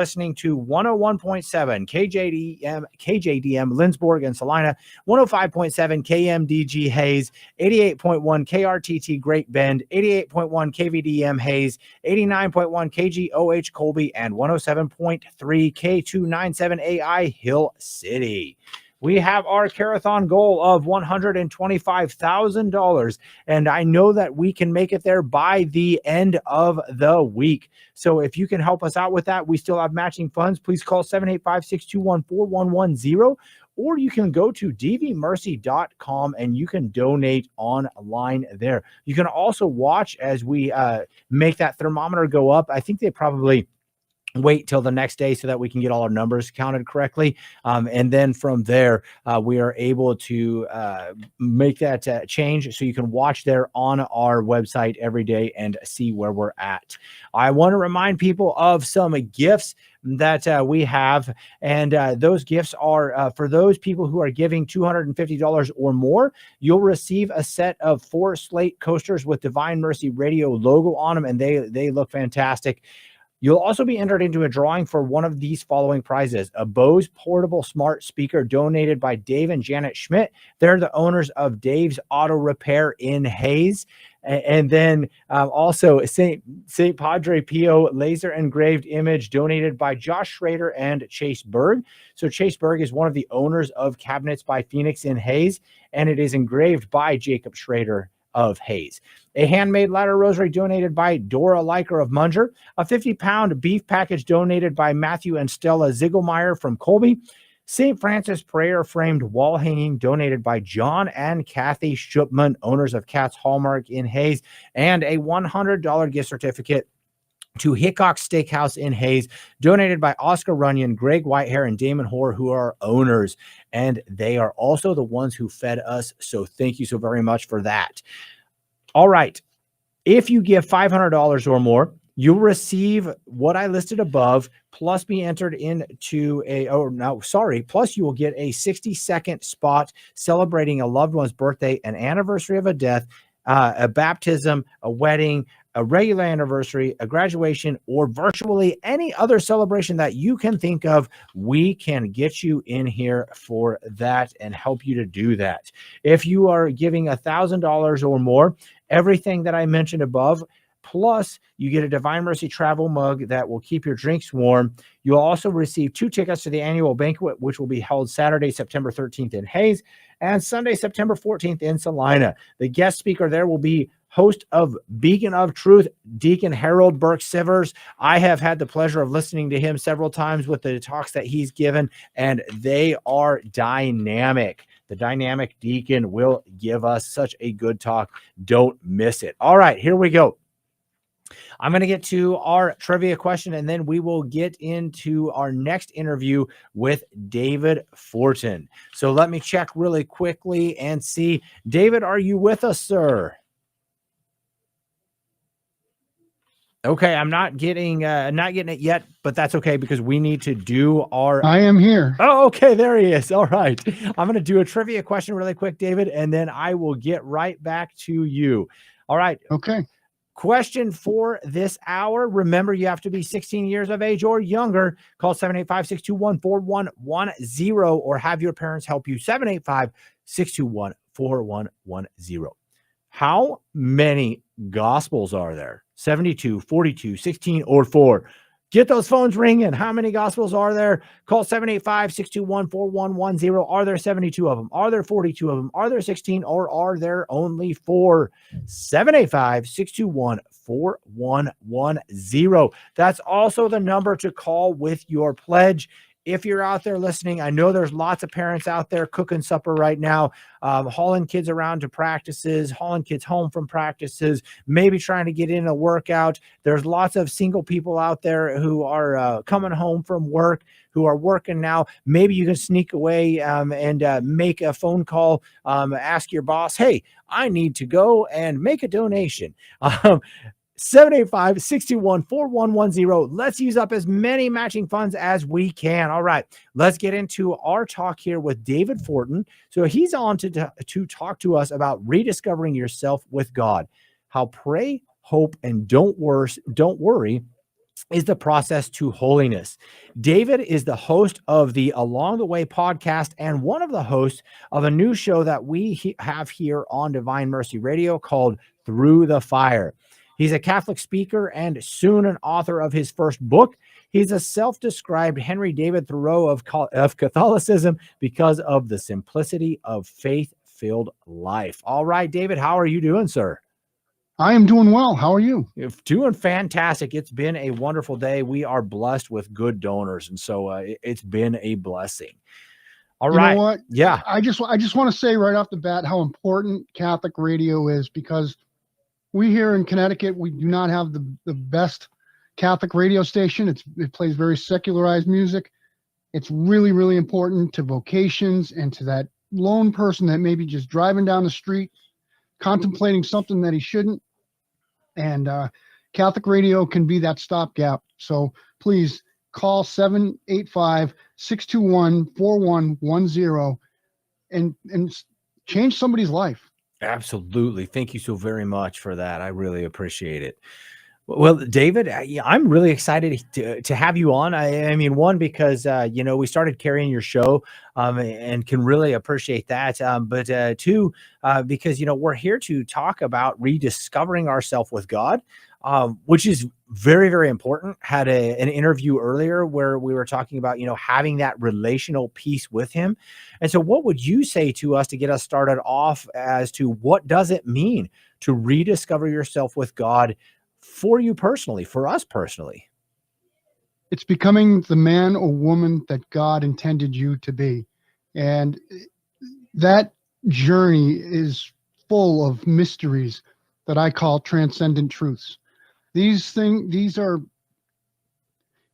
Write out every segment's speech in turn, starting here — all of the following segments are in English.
listening to 101.7 KJDM Lindsborg and Salina, 105.7 KMDG Hayes, 88.1 KRTT Great Bend, 88.1 KVDM Hayes, 89.1 KGOH Colby, and 107.3 K297AI Hill City. We have our Care-a-thon goal of $125,000, and I know that we can make it there by the end of the week. So if you can help us out with that, we still have matching funds. Please call 785-621-4110, or you can go to dvmercy.com and you can donate online there. You can also watch as we make that thermometer go up. I think they probably wait till the next day so that we can get all our numbers counted correctly. And then from there, we are able to make that change. So you can watch there on our website every day and see where we're at. I want to remind people of some gifts that we have. And those gifts are for those people who are giving $250 or more. You'll receive a set of 4 Slate coasters with Divine Mercy Radio logo on them. And they look fantastic. You'll also be entered into a drawing for one of these following prizes: a Bose portable smart speaker donated by Dave and Janet Schmidt. They're the owners of Dave's Auto Repair in Hayes. And then also St. Padre Pio laser engraved image donated by Josh Schrader and Chase Berg. So Chase Berg is one of the owners of Cabinets by Phoenix in Hayes, and it is engraved by Jacob Schrader of Hayes. A handmade ladder rosary donated by Dora Liker of Munger. A 50-pound beef package donated by Matthew and Stella Ziegelmeyer from Colby. St. Francis prayer framed wall hanging donated by John and Kathy Schupman, owners of Katz Hallmark in Hayes. And a $100 gift certificate to Hickok Steakhouse in Hayes, donated by Oscar Runyon, Greg Whitehair, and Damon Hoare, who are owners. And they are also the ones who fed us. So thank you so very much for that. All right. If you give $500 or more, you'll receive what I listed above, plus be entered into plus you will get a 60-second spot celebrating a loved one's birthday, an anniversary of a death, a baptism, a wedding, a regular anniversary, a graduation, or virtually any other celebration that you can think of. We can get you in here for that and help you to do that. If you are giving $1,000 or more, everything that I mentioned above, plus you get a Divine Mercy travel mug that will keep your drinks warm. You'll also receive 2 tickets to the annual banquet, which will be held Saturday, September 13th in Hayes, and Sunday, September 14th in Salina. The guest speaker there will be host of Beacon of Truth, Deacon Harold Burke Sivers. I have had the pleasure of listening to him several times with the talks that he's given, and they are dynamic. The dynamic deacon will give us such a good talk. Don't miss it. All right, here we go. I'm going to get to our trivia question, and then we will get into our next interview with David Fortin. So let me check really quickly and see. David, are you with us, sir? Okay, I'm not getting it yet, but that's okay because we need to do our... I am here. Oh, okay, there he is. All right. I'm going to do a trivia question really quick, David, and then I will get right back to you. All right. Okay. Question for this hour. Remember, you have to be 16 years of age or younger. Call 785-621-4110 or have your parents help you. 785-621-4110. How many gospels are there? 72, 42, 16, or 4? Get those phones ringing. How many gospels are there? Call 785-621-4110. Are there 72 of them? Are there 42 of them? Are there 16, or are there only 4? 785-621-4110. That's also the number to call with your pledge. If you're out there listening, I know there's lots of parents out there cooking supper right now, hauling kids around to practices, hauling kids home from practices, maybe trying to get in a workout. There's lots of single people out there who are coming home from work, who are working now. Maybe you can sneak away and make a phone call, ask your boss, hey, I need to go and make a donation. 785-621-4110. Let's use up as many matching funds as we can. All right, let's get into our talk here with David Fortin. So he's on to talk to us about rediscovering yourself with God, how pray, hope, and don't worry is the process to holiness. David is the host of the Along the Way podcast and one of the hosts of a new show that we have here on Divine Mercy Radio called Through the Fire. He's a Catholic speaker and soon an author of his first book. He's a self-described Henry David Thoreau of Catholicism because of the simplicity of faith-filled life. All right, David, how are you doing, sir? I am doing well. How are you? Doing fantastic. It's been a wonderful day. We are blessed with good donors, and so it's been a blessing. All right. You know what? Yeah. I just want to say right off the bat how important Catholic radio is, because we here in Connecticut, we do not have the best Catholic radio station. It plays very secularized music. It's really, really important to vocations and to that lone person that may be just driving down the street, contemplating something that he shouldn't. And Catholic radio can be that stopgap. So please call 785-621-4110 and change somebody's life. Absolutely. Thank you so very much for that. I really appreciate it. Well, David, I'm really excited to have you on. I mean, one, because, we started carrying your show and can really appreciate that. But two, because, we're here to talk about rediscovering ourselves with God, which is very, very important. Had an interview earlier where we were talking about, having that relational peace with him. And so what would you say to us to get us started off as to what does it mean to rediscover yourself with God for you personally, for us personally? It's becoming the man or woman that God intended you to be. And that journey is full of mysteries that I call transcendent truths. These are,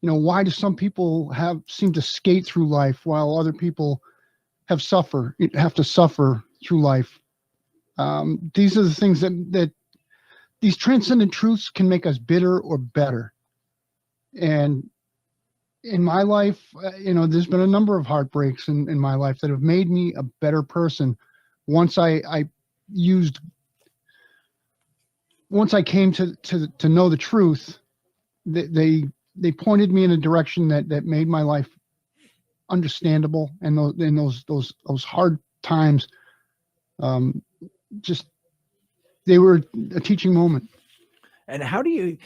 why do some people seem to skate through life while other people have to suffer through life? These are the things that these transcendent truths can make us bitter or better. And in my life, there's been a number of heartbreaks in my life that have made me a better person. Once I came to know the truth, they pointed me in a direction that made my life understandable. And those hard times, they were a teaching moment. And how do you,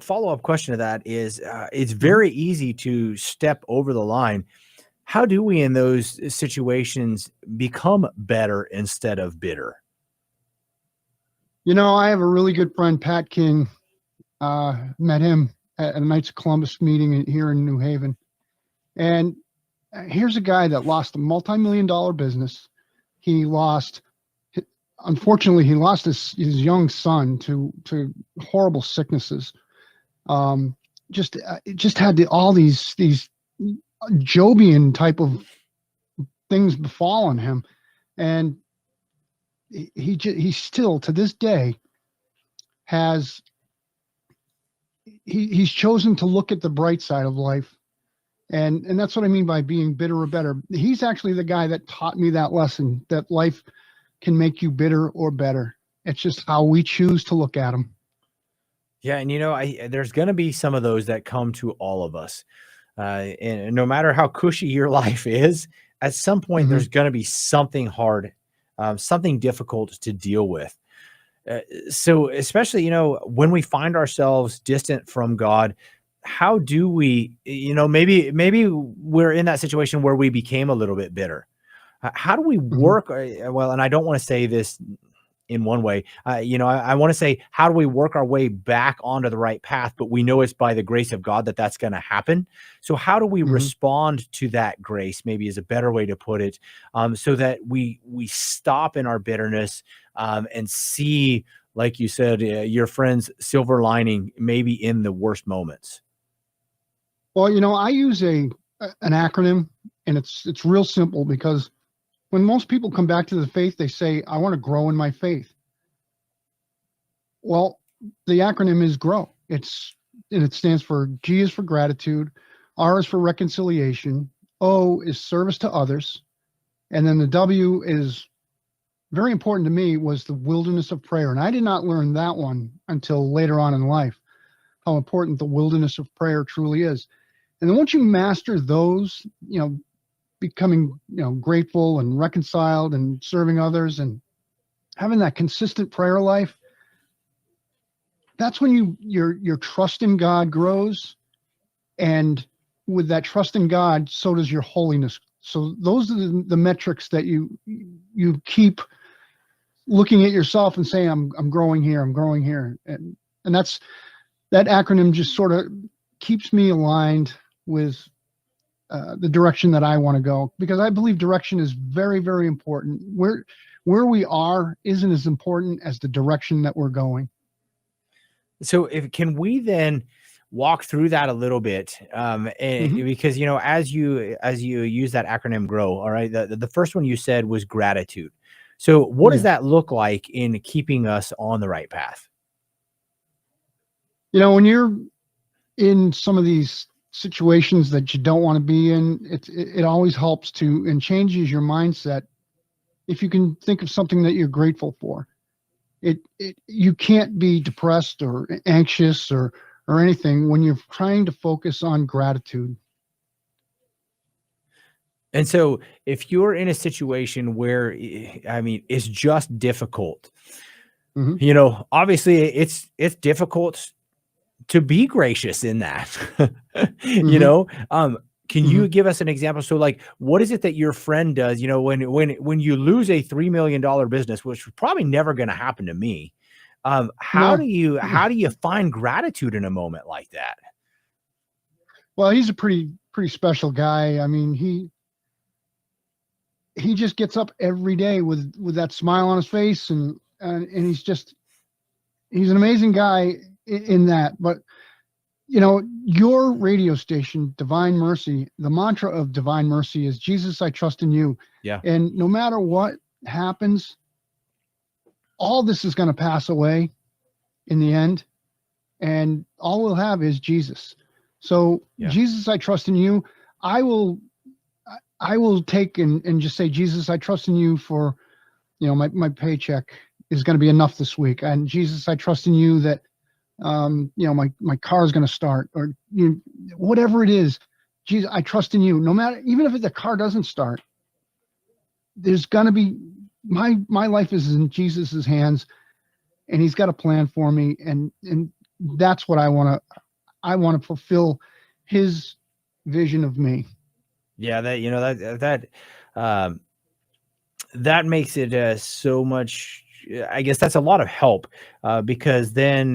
follow-up question to that is, it's very easy to step over the line. How do we in those situations become better instead of bitter? I have a really good friend, Pat King. Met him at a Knights of Columbus meeting here in New Haven. And here's a guy that lost a multi-million-dollar business. Unfortunately, he lost his young son to horrible sicknesses. Just had all these Jobian type of things befallen him, and he still to this day he's chosen to look at the bright side of life, and that's what I mean by being bitter or better. He's actually the guy that taught me that lesson, that life can make you bitter or better. It's just how we choose to look at them. Yeah. And, there's going to be some of those that come to all of us. And no matter how cushy your life is, at some point, there's going to be something hard, something difficult to deal with. So especially, when we find ourselves distant from God, how do we, maybe we're in that situation where we became a little bit bitter. How do we work? Well, and I don't want to say this in one way, I want to say, how do we work our way back onto the right path? But we know it's by the grace of God that's going to happen. So how do we respond to that grace? Maybe is a better way to put it, so that we stop in our bitterness and see, like you said, your friend's silver lining, maybe in the worst moments. Well, I use an acronym, and it's real simple, because when most people come back to the faith, they say, I want to grow in my faith. Well, the acronym is GROW. It stands for G is for gratitude, R is for reconciliation, O is service to others, and then the W is very important to me, was the wilderness of prayer. And I did not learn that one until later on in life. how important the wilderness of prayer truly is. And then once you master those, becoming, grateful and reconciled and serving others and having that consistent prayer life, that's when your trust in God grows. And with that trust in God, so does your holiness. So those are the metrics that you keep looking at yourself and saying, I'm growing here, I'm growing here. And that acronym just sort of keeps me aligned with the direction that I want to go, because I believe direction is very, very important. Where we are isn't as important as the direction that we're going. So can we then walk through that a little bit? Because, as you use that acronym GROW, all right, the first one you said was gratitude. So what does that look like in keeping us on the right path? When you're in some of these situations that you don't want to be in, it always helps to, and changes your mindset. If you can think of something that you're grateful for, you can't be depressed or anxious or anything when you're trying to focus on gratitude. And so if you're in a situation where, it's just difficult, obviously it's difficult to be gracious in that, can you give us an example? So like, what is it that your friend does, when you lose a $3 million business, which was probably never going to happen to me. How do you find gratitude in a moment like that? Well, he's a pretty special guy. I mean, he just gets up every day with that smile on his face, and he's an amazing guy in that. But your radio station, Divine Mercy, the mantra of Divine Mercy is, Jesus, I trust in you. Yeah. And no matter what happens, all this is going to pass away in the end, and all we'll have is Jesus. So Jesus, I trust in you. I will take and just say, Jesus, I trust in you for, my paycheck is going to be enough this week. And Jesus, I trust in you that, my car is going to start, or whatever it is. Jesus, I trust in you. No matter, even if the car doesn't start, there's going to be, my life is in Jesus's hands, and he's got a plan for me. And that's what I want to fulfill his vision of me. Yeah. That makes it so much, I guess that's a lot of help, because then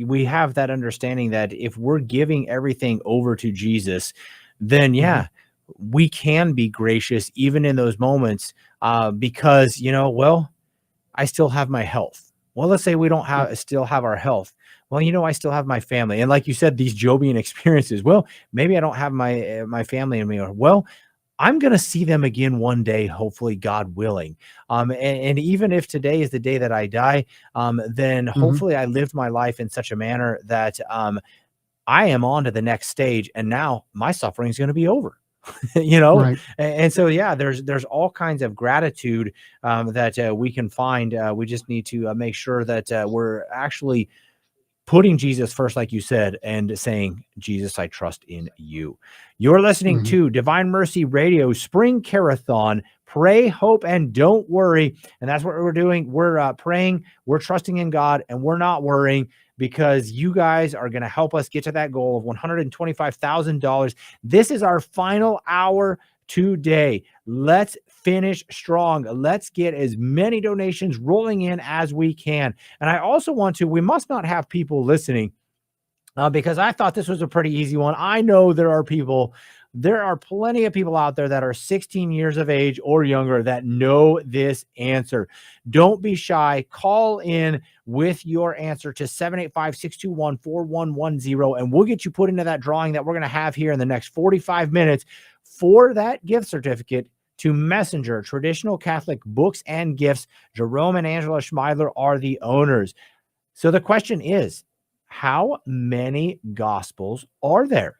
we have that understanding that if we're giving everything over to Jesus, then we can be gracious even in those moments, because, I still have my health. Well, let's say we don't still have our health. Well, I still have my family. And like you said, these Jobian experiences, well, maybe I don't have my family in me. Or, well, I'm going to see them again one day, hopefully, God willing. And even if today is the day that I die, then hopefully I lived my life in such a manner that I am on to the next stage, and now my suffering is going to be over. Right. And so, there's all kinds of gratitude that we can find. We just need to make sure that we're actually putting Jesus first, like you said, and saying, Jesus, I trust in you. You're listening to Divine Mercy Radio Spring Care-a-thon. Pray, hope, and don't worry. And that's what we're doing. We're praying, we're trusting in God, and we're not worrying, because you guys are going to help us get to that goal of $125,000. This is our final hour today. Let's finish strong. Let's get as many donations rolling in as we can. And I also we must not have people listening, because I thought this was a pretty easy one. I know there are plenty of people out there that are 16 years of age or younger that know this answer. Don't be shy. Call in with your answer to 785-621-4110, and we'll get you put into that drawing that we're going to have here in the next 45 minutes for that gift certificate to Messenger Traditional Catholic Books and Gifts. Jerome and Angela Schmeidler are the owners. So the question is, how many gospels are there?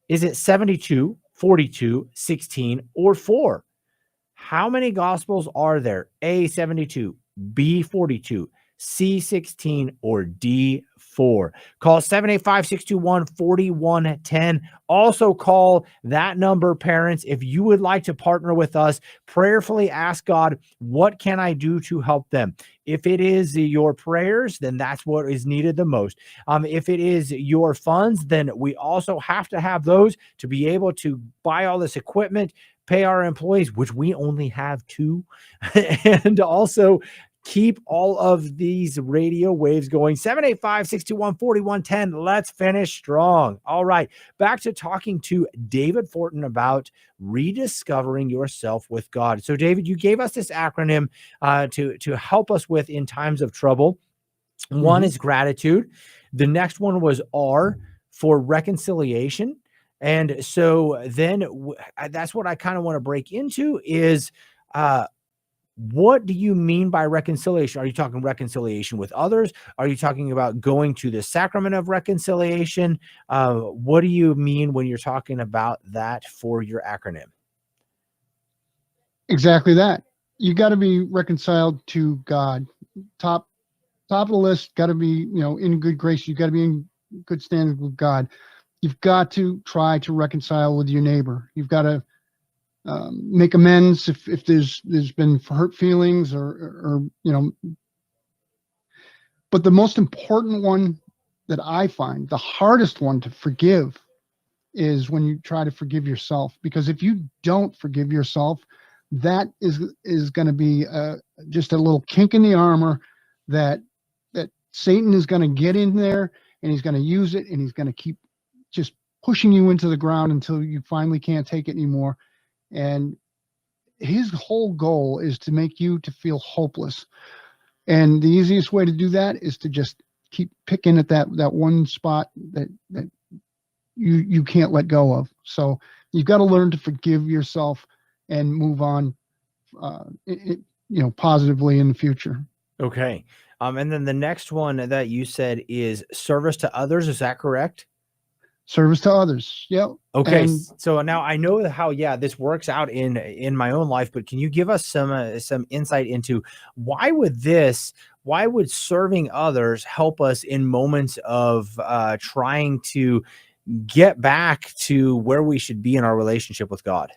Is it 72, 42, 16, or 4? How many gospels are there? A, 72, B, 42, C16, or D4. Call 785-621-4110. Also call that number, parents, if you would like to partner with us. Prayerfully ask God, what can I do to help them? If it is your prayers, then that's what is needed the most. If it is your funds, then we also have to have those to be able to buy all this equipment, pay our employees, which we only have 2, and also keep all of these radio waves going. 785-621-4110. Let's finish strong. All right. Back to talking to David Fortin about rediscovering yourself with God. So, David, you gave us this acronym to help us with in times of trouble. One is gratitude. The next one was R for reconciliation. And so then that's what I kind of want to break into is, what do you mean by reconciliation? Are you talking reconciliation with others? Are you talking about going to the sacrament of reconciliation? What do you mean when you're talking about that for your acronym? Exactly that. You got to be reconciled to God. Top of the list, got to be, in good grace. You got to be in good standing with God. You've got to try to reconcile with your neighbor. You've got to make amends if there's been hurt feelings or. But the most important one that I find, the hardest one to forgive, is when you try to forgive yourself. Because if you don't forgive yourself, that is going to be just a little kink in the armor that Satan is going to get in there, and he's going to use it, and he's going to keep just pushing you into the ground until you finally can't take it anymore. And his whole goal is to make you to feel hopeless. And the easiest way to do that is to just keep picking at that one spot that you can't let go of. So you've got to learn to forgive yourself and move on, positively in the future. Okay. And then the next one that you said is service to others. Is that correct? Service to others. Yep. Okay. And So now I know how, this works out in my own life, but can you give us some insight into why would serving others help us in moments of trying to get back to where we should be in our relationship with God?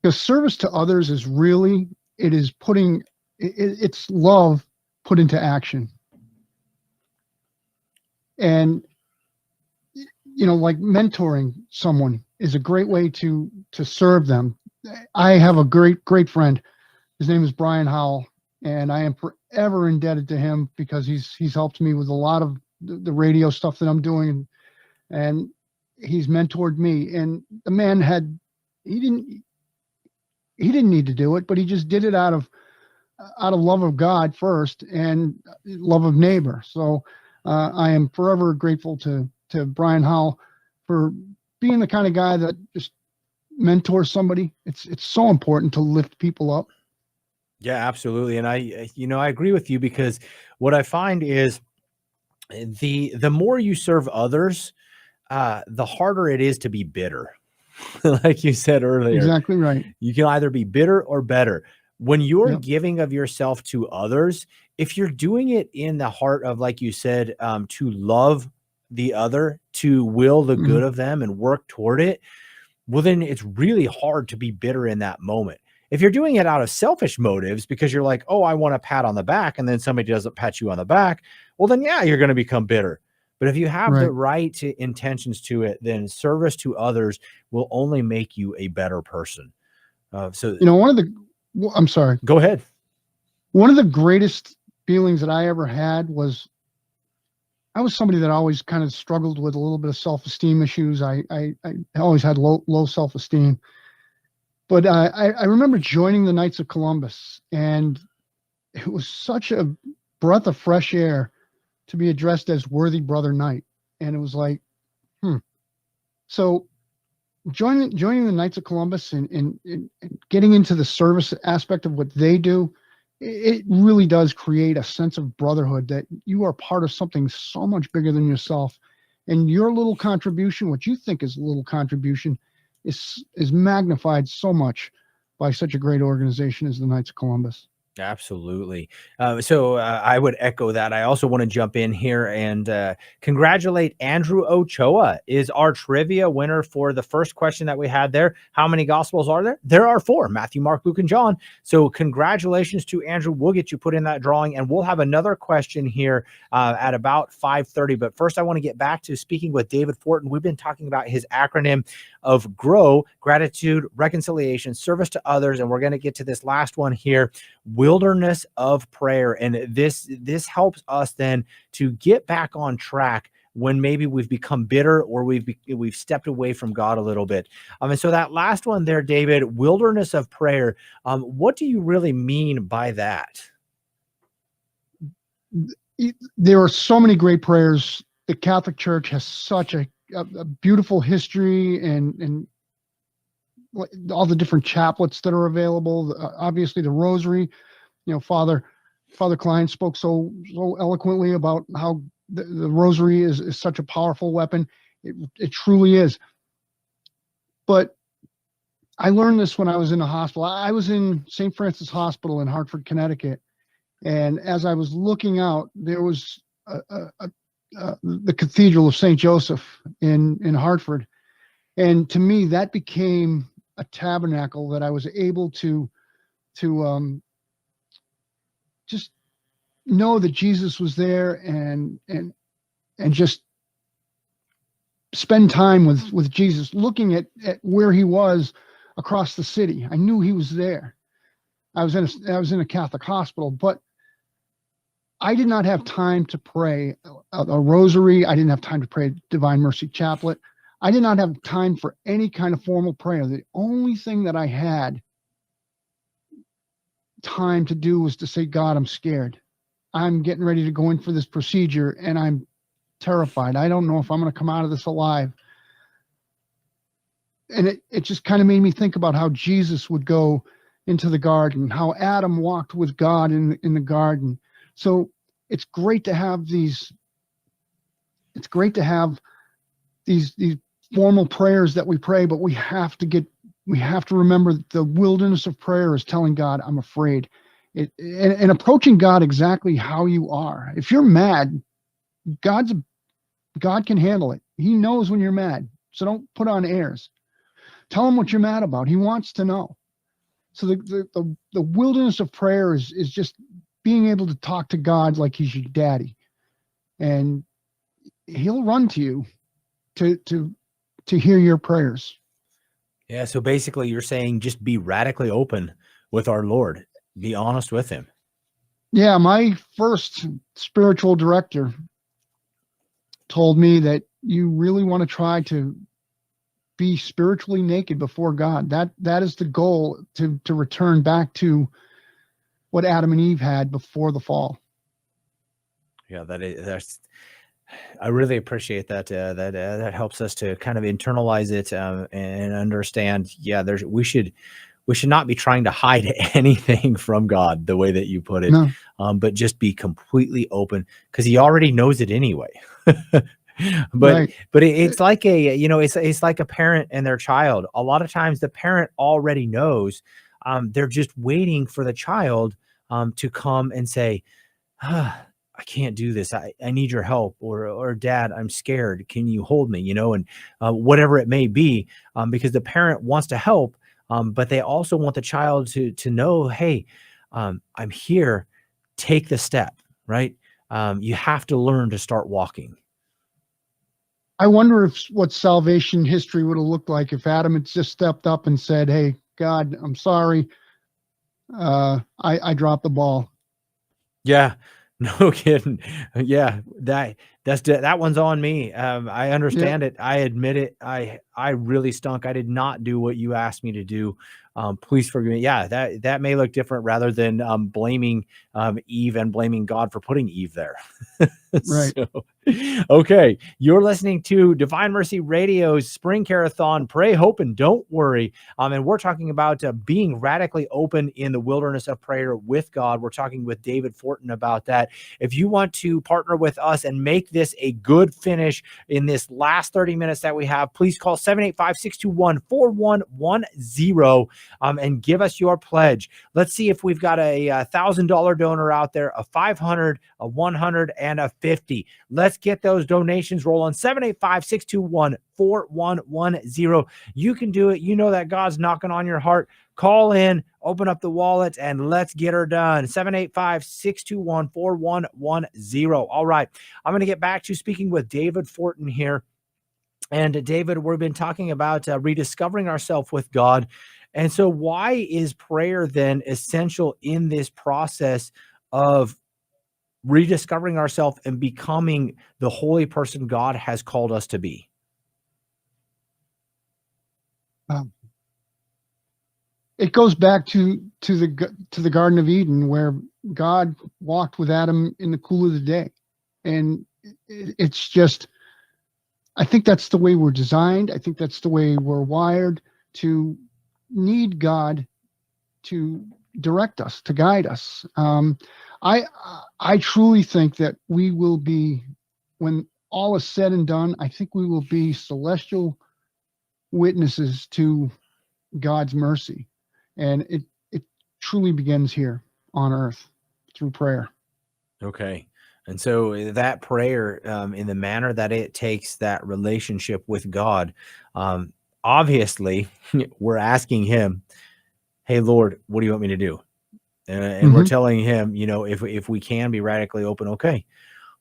because service to others is really, it's love put into action. And like mentoring someone is a great way to serve them. I have a great friend. His name is Brian Howell, and I am forever indebted to him because he's helped me with a lot of the radio stuff that I'm doing, and he's mentored me. And the man he didn't need to do it, but he just did it out of love of God first and love of neighbor. So I am forever grateful to Brian Howell for being the kind of guy that just mentors somebody. It's so important to lift people up. Yeah, absolutely. And I agree with you, because what I find is the more you serve others, the harder it is to be bitter. Like you said earlier, Exactly right. you can either be bitter or better. When you're Yep. giving of yourself to others, if you're doing it in the heart of, like you said, to love the other, to will the good of them and work toward it, well, then it's really hard to be bitter in that moment. If you're doing it out of selfish motives because you're like, oh, I want a pat on the back, and then somebody doesn't pat you on the back, well, then yeah, you're going to become bitter. But if you have the right intentions to it, then service to others will only make you a better person. So I'm sorry. Go ahead. One of the greatest feelings that I ever had was I was somebody that always kind of struggled with a little bit of self-esteem issues. I always had low self-esteem. But I remember joining the Knights of Columbus, and it was such a breath of fresh air to be addressed as worthy brother knight. And it was like, So joining the Knights of Columbus and getting into the service aspect of what they do, it really does create a sense of brotherhood, that you are part of something so much bigger than yourself. And your little contribution, what you think is a little contribution, is magnified so much by such a great organization as the Knights of Columbus. Absolutely. I would echo that. I also want to jump in here and congratulate Andrew Ochoa is our trivia winner for the first question that we had there. How many gospels are there? There are four: Matthew, Mark, Luke, and John. So congratulations to Andrew. We'll get you put in that drawing, and we'll have another question here at about 5:30. But first, I want to get back to speaking with David Fortin. We've been talking about his acronym of GROW: gratitude, reconciliation, service to others, and we're going to get to this last one here: wilderness of prayer. And this helps us then to get back on track when maybe we've become bitter or we've stepped away from God a little bit. And so that last one there, David, wilderness of prayer. What do you really mean by that? There are so many great prayers. The Catholic Church has such a beautiful history, and all the different chaplets that are available. Obviously, the Rosary. Father Klein spoke so eloquently about how the Rosary is such a powerful weapon. It truly is. But I learned this when I was in the hospital. I was in St. Francis Hospital in Hartford, Connecticut, and as I was looking out, there was the Cathedral of St. Joseph in Hartford, and to me that became a tabernacle that I was able to just know that Jesus was there, and just spend time with Jesus, looking at where he was across the city. I knew he was there. I was in a Catholic hospital, but I did not have time to pray a rosary. I didn't have time to pray Divine Mercy Chaplet. I did not have time for any kind of formal prayer. The only thing that I had time to do was to say, God, I'm scared. I'm getting ready to go in for this procedure, and I'm terrified. I don't know if I'm going to come out of this alive. And it just kind of made me think about how Jesus would go into the garden, how Adam walked with God in the garden. So it's great to have these formal prayers that we pray, but we have to remember that the wilderness of prayer is telling God, I'm afraid. And approaching God exactly how you are. If you're mad, God can handle it. He knows when you're mad. So don't put on airs. Tell him what you're mad about. He wants to know. So the wilderness of prayer is just being able to talk to God like he's your daddy. And he'll run to you to hear your prayers. Yeah, so basically you're saying just be radically open with our Lord. Be honest with him. Yeah, my first spiritual director told me that you really want to try to be spiritually naked before God. That is the goal, to return back to what Adam and Eve had before the fall. Yeah, I really appreciate that. That helps us to kind of internalize it and understand. Yeah, we should not be trying to hide anything from God, the way that you put it, no. But just be completely open, because he already knows it anyway. Right. But it's like it's like a parent and their child. A lot of times the parent already knows. They're just waiting for the child to come and say, I can't do this. I need your help, or Dad, I'm scared. Can you hold me? And whatever it may be, because the parent wants to help, but they also want the child to know, hey, I'm here. Take the step, right? You have to learn to start walking. I wonder what salvation history would have looked like if Adam had just stepped up and said, hey, God, I'm sorry. I dropped the ball. Yeah, no kidding. Yeah, that one's on me. I understand it. I admit it. I really stunk. I did not do what you asked me to do. Please forgive me. Yeah, that may look different, rather than blaming Eve and blaming God for putting Eve there. Right. So, okay, you're listening to Divine Mercy Radio's Spring Care-a-thon. Pray, hope, and don't worry. And we're talking about being radically open in the wilderness of prayer with God. We're talking with David Fortin about that. If you want to partner with us and make this a good finish in this last 30 minutes that we have, please call 785-621-4110, and give us your pledge. Let's see if we've got a $1,000 donor out there, a 500, a 100, and a 50. Let's get those donations rolling. 785-621-4110. You can do it. You know that God's knocking on your heart. Call in, open up the wallet, and let's get her done. 785-621-4110. All right. I'm going to get back to speaking with David Fortin here. And David, we've been talking about rediscovering ourselves with God. And so why is prayer then essential in this process of rediscovering ourselves and becoming the holy person God has called us to be? It goes back to the Garden of Eden, where God walked with Adam in the cool of the day. And it's just, I think that's the way we're designed. I think that's the way we're wired, to need God to direct us, to guide us. I truly think that we will be, when all is said and done, I think we will be celestial witnesses to God's mercy. And it truly begins here on earth through prayer. Okay. And so that prayer, in the manner that it takes that relationship with God, obviously we're asking him, hey, Lord, what do you want me to do? And we're telling him, if we can be radically open, okay,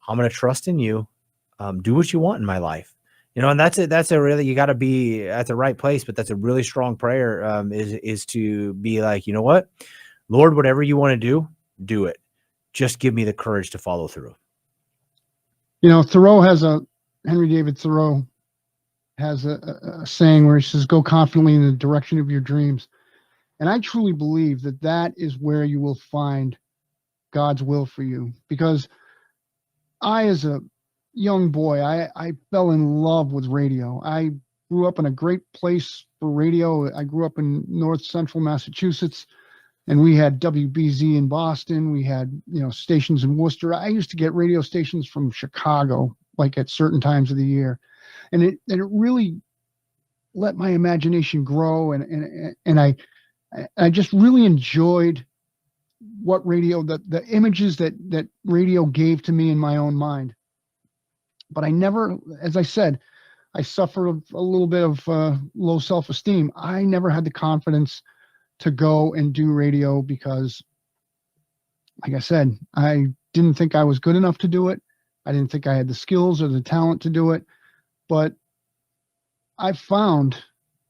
I'm going to trust in you. Do what you want in my life. And that's a really, you got to be at the right place, but that's a really strong prayer, is to be like, you know what, Lord, whatever you want to do it. Just give me the courage to follow through. Henry David Thoreau has a saying where he says, go confidently in the direction of your dreams. And I truly believe that that is where you will find God's will for you. Because as a young boy, I fell in love with radio. I grew up in a great place for radio. I grew up in north central Massachusetts, and we had WBZ in Boston. We had, stations in Worcester. I used to get radio stations from Chicago, like at certain times of the year. And it really let my imagination grow. And I just really enjoyed what radio, the images that radio gave to me in my own mind. But I never, as I said, I suffer a little bit of low self-esteem. I never had the confidence to go and do radio because, like I said, I didn't think I was good enough to do it. I didn't think I had the skills or the talent to do it. But I've found,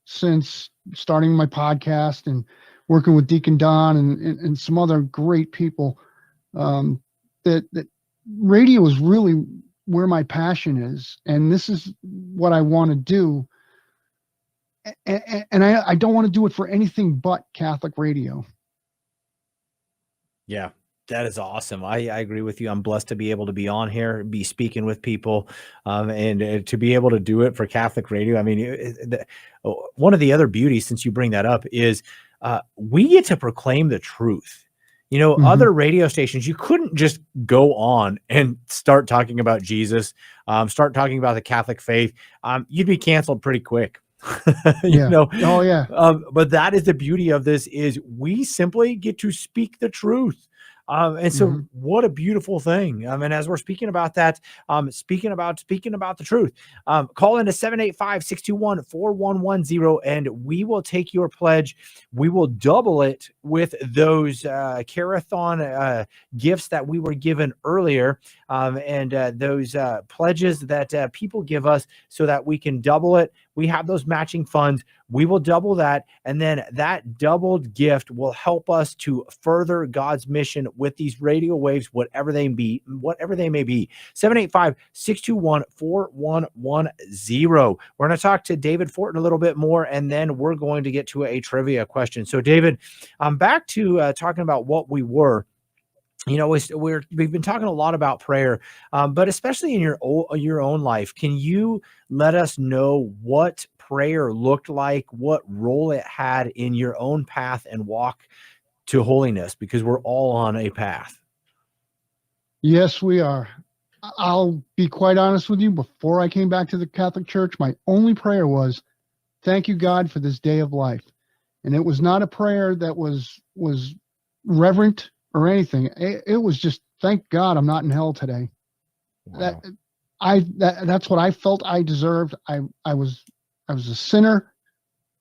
since starting my podcast and working with Deacon Don and some other great people, that radio is really where my passion is, and this is what I want to do. And I don't want to do it for anything but Catholic radio. Yeah, that is awesome. I agree with you. I'm blessed to be able to be on here, be speaking with people, and to be able to do it for Catholic radio. I mean, one of the other beauties, since you bring that up, is we get to proclaim the truth. Other radio stations, you couldn't just go on and start talking about Jesus, start talking about the Catholic faith. You'd be canceled pretty quick. Oh yeah. But that is the beauty of this, is we simply get to speak the truth. And so what a beautiful thing. And as we're speaking about that, speaking about the truth, call into 785-621-4110, and we will take your pledge. We will double it with those Care-a-thon gifts that we were given earlier, and those pledges that people give us, so that we can double it. We have those matching funds. We will double that. And then that doubled gift will help us to further God's mission with these radio waves, whatever they may be. 785-621-4110. We're going to talk to David Fortin a little bit more, and then we're going to get to a trivia question. So David, I'm back to talking about what we were. We've been talking a lot about prayer, but especially in your own life, can you let us know what prayer looked like, what role it had in your own path and walk to holiness? Because we're all on a path. Yes, we are. I'll be quite honest with you. Before I came back to the Catholic Church, my only prayer was, Thank you, God, for this day of life. And it was not a prayer that was reverent or anything. It was just, thank God I'm not in hell today. Wow. That's what I felt I deserved. I was a sinner,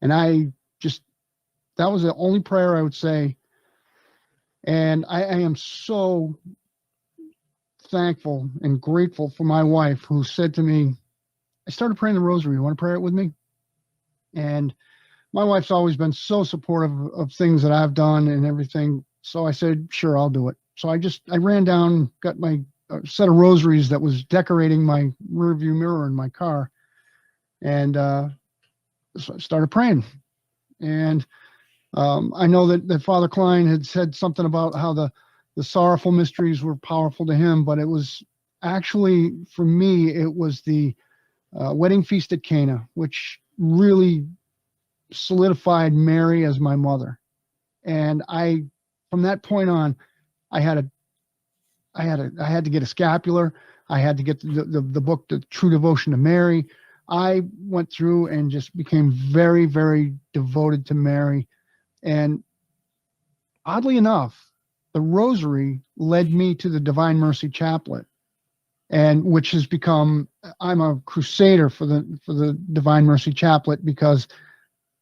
and that was the only prayer I would say. And I am so thankful and grateful for my wife, who said to me, I started praying the rosary. You want to pray it with me? And my wife's always been so supportive of things that I've done and everything. So I said, sure, I'll do it. So I ran down, got my set of rosaries that was decorating my rear view mirror in my car, and so I started praying. And I know that Father Klein had said something about how the sorrowful mysteries were powerful to him, but it was actually, for me, it was the wedding feast at Cana, which really solidified Mary as my mother. And from that point on, I had to get a scapular. I had to get the book, The True Devotion to Mary. I went through and just became very, very devoted to Mary. And oddly enough, the rosary led me to the Divine Mercy Chaplet, and which has become, I'm a crusader for the Divine Mercy Chaplet because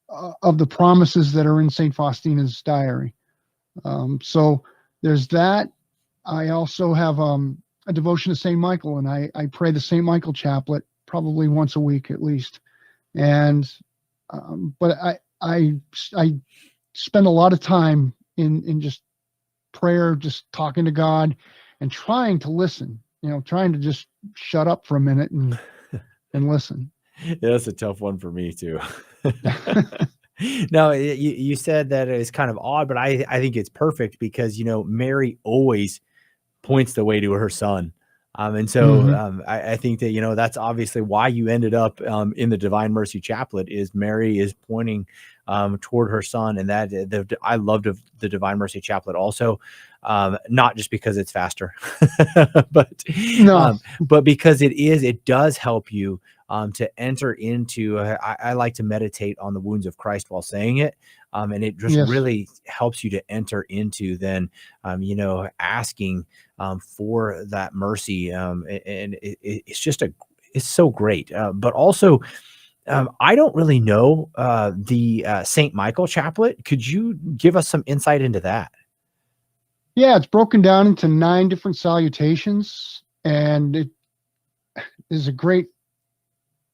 of the promises that are in St. Faustina's diary. So there's that. I also have a devotion to St. Michael, and I pray the St. Michael Chaplet probably once a week at least. And but I spend a lot of time in just prayer, just talking to God and trying to listen, trying to just shut up for a minute and listen. Yeah, that's a tough one for me too. No, you said that it's kind of odd, but I think it's perfect because, Mary always points the way to her son. And so I think that, that's obviously why you ended up in the Divine Mercy Chaplet, is Mary is pointing toward her son. And that I loved the Divine Mercy Chaplet also, not just because it's faster, but because it does help you to enter into, I like to meditate on the wounds of Christ while saying it. And it just really helps you to enter into then, asking for that mercy. And it's so great. But also, I don't really know the St. Michael Chaplet. Could you give us some insight into that? Yeah, it's broken down into 9 different salutations, and it is a great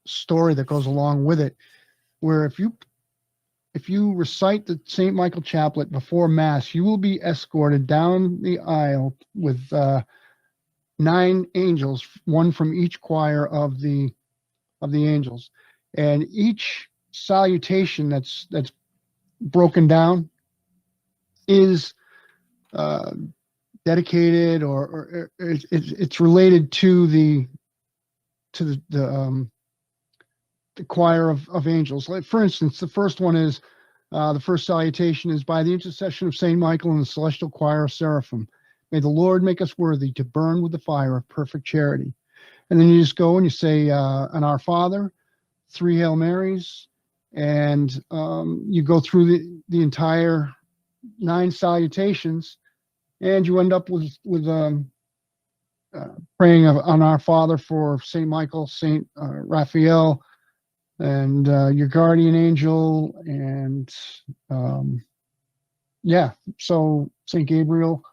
story that goes along with it, where if you recite the St. Michael Chaplet before Mass, you will be escorted down the aisle with 9 angels, one from each choir of the angels, and each salutation that's broken down is dedicated or it's related to the choir of angels. Like, for instance, the first one is the first salutation is, by the intercession of Saint Michael and the celestial choir of seraphim, may the Lord make us worthy to burn with the fire of perfect charity. And then you just go and you say an Our Father, 3 Hail Marys, and you go through the entire 9 salutations, and you end up with praying on Our Father for Saint Michael, Saint Raphael, and your guardian angel, and so Saint Gabriel.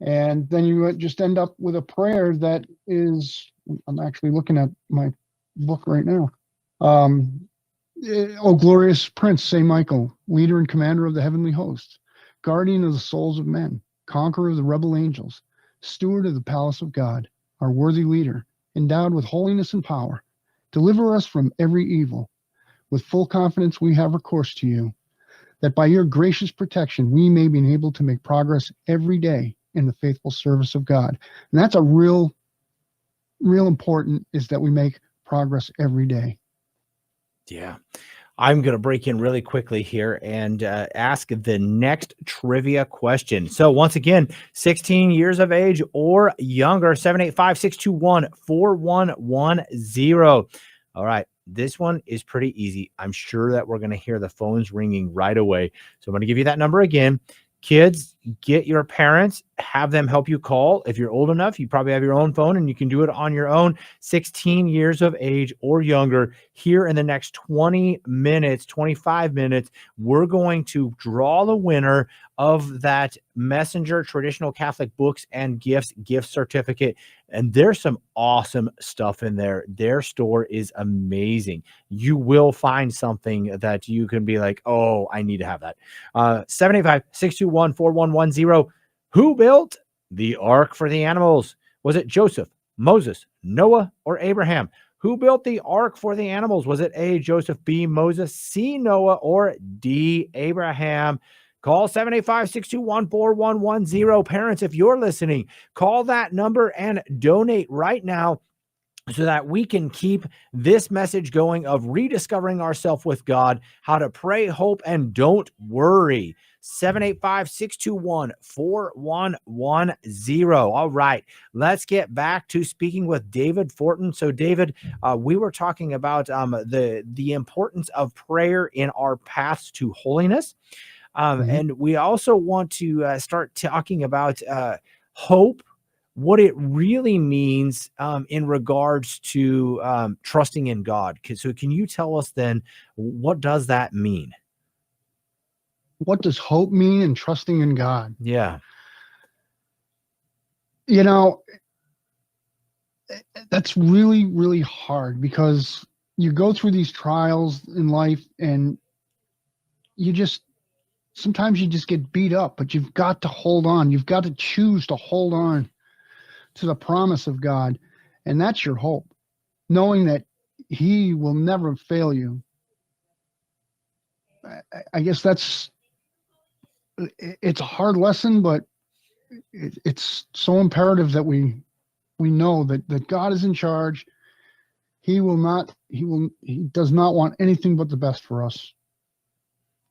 And then you just end up with a prayer that is, I'm actually looking at my book right now. O glorious Prince, Saint Michael, leader and commander of the heavenly host, guardian of the souls of men, conqueror of the rebel angels, steward of the palace of God, our worthy leader, endowed with holiness and power, deliver us from every evil. With full confidence we have recourse to you, that by your gracious protection we may be enabled to make progress every day in the faithful service of God. And that's a real important, is that we make progress every day. Yeah. I'm going to break in really quickly here and ask the next trivia question. So once again, 16 years of age or younger, 785-621-4110. All right. This one is pretty easy. I'm sure that we're going to hear the phones ringing right away. So I'm going to give you that number again. Kids, get your parents, have them help you call. If you're old enough, you probably have your own phone and you can do it on your own. 16 years of age or younger. Here in the next 20 minutes, 25 minutes, we're going to draw the winner of that Messenger Traditional Catholic Books and Gifts gift certificate. And there's some awesome stuff in there. Their store is amazing. You will find something that you can be like, oh, I need to have that. 785-621-4110. Who built the ark for the animals? Was it Joseph, Moses, Noah, or Abraham? Who built the ark for the animals? Was it A, Joseph, B, Moses, C, Noah, or D, Abraham? Call 785-621-4110. Parents, if you're listening, call that number and donate right now so that we can keep this message going of rediscovering ourselves with God, how to pray, hope, and don't worry. 785-621-4110. All right, let's get back to speaking with David Fortin. So, David, we were talking about the importance of prayer in our paths to holiness. And we also want to start talking about hope, what it really means in regards to trusting in God. So can you tell us then, what does that mean? What does hope mean and trusting in God? Yeah. You know, that's really, really hard, because you go through these trials in life and sometimes you just get beat up, but you've got to hold on. You've got to choose to hold on to the promise of God. And that's your hope, knowing that He will never fail you. I guess it's a hard lesson, but it's so imperative that we know that God is in charge. He does not want anything but the best for us.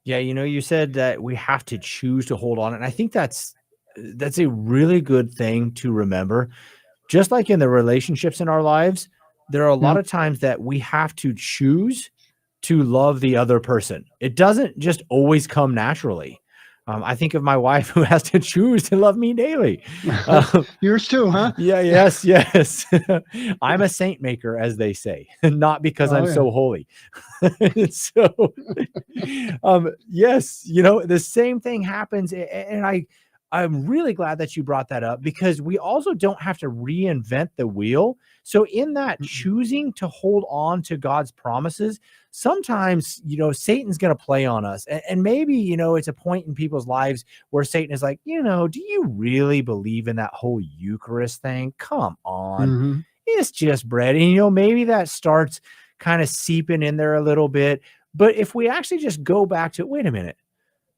Yeah, you said that we have to choose to hold on. And I think that's a really good thing to remember. Just like in the relationships in our lives, there are a lot of times that we have to choose to love the other person. It doesn't just always come naturally. I think of my wife who has to choose to love me daily. Yours too, huh? Yeah, yes. I'm a saint maker, as they say, not because I'm so holy. So, yes, the same thing happens. And I'm really glad that you brought that up, because we also don't have to reinvent the wheel. So in that choosing to hold on to God's promises, sometimes, Satan's going to play on us. And maybe, it's a point in people's lives where Satan is like, do you really believe in that whole Eucharist thing? Come on. It's just bread. And, maybe that starts kind of seeping in there a little bit. But if we actually just go back to, wait a minute.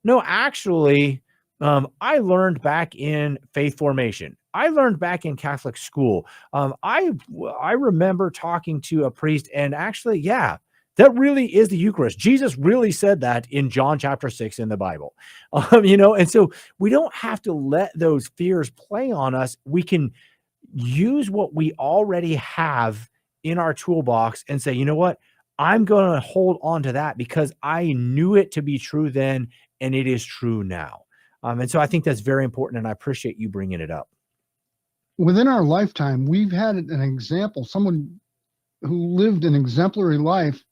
No, actually, I learned back in faith formation. I learned back in Catholic school. I remember talking to a priest, and actually, yeah, that really is the Eucharist. Jesus really said that in John chapter 6 in the Bible. And so we don't have to let those fears play on us. We can use what we already have in our toolbox and say, you know what? I'm going to hold on to that because I knew it to be true then, and it is true now. And so I think that's very important, and I appreciate you bringing it up. Within our lifetime, we've had an example, someone who lived an exemplary life,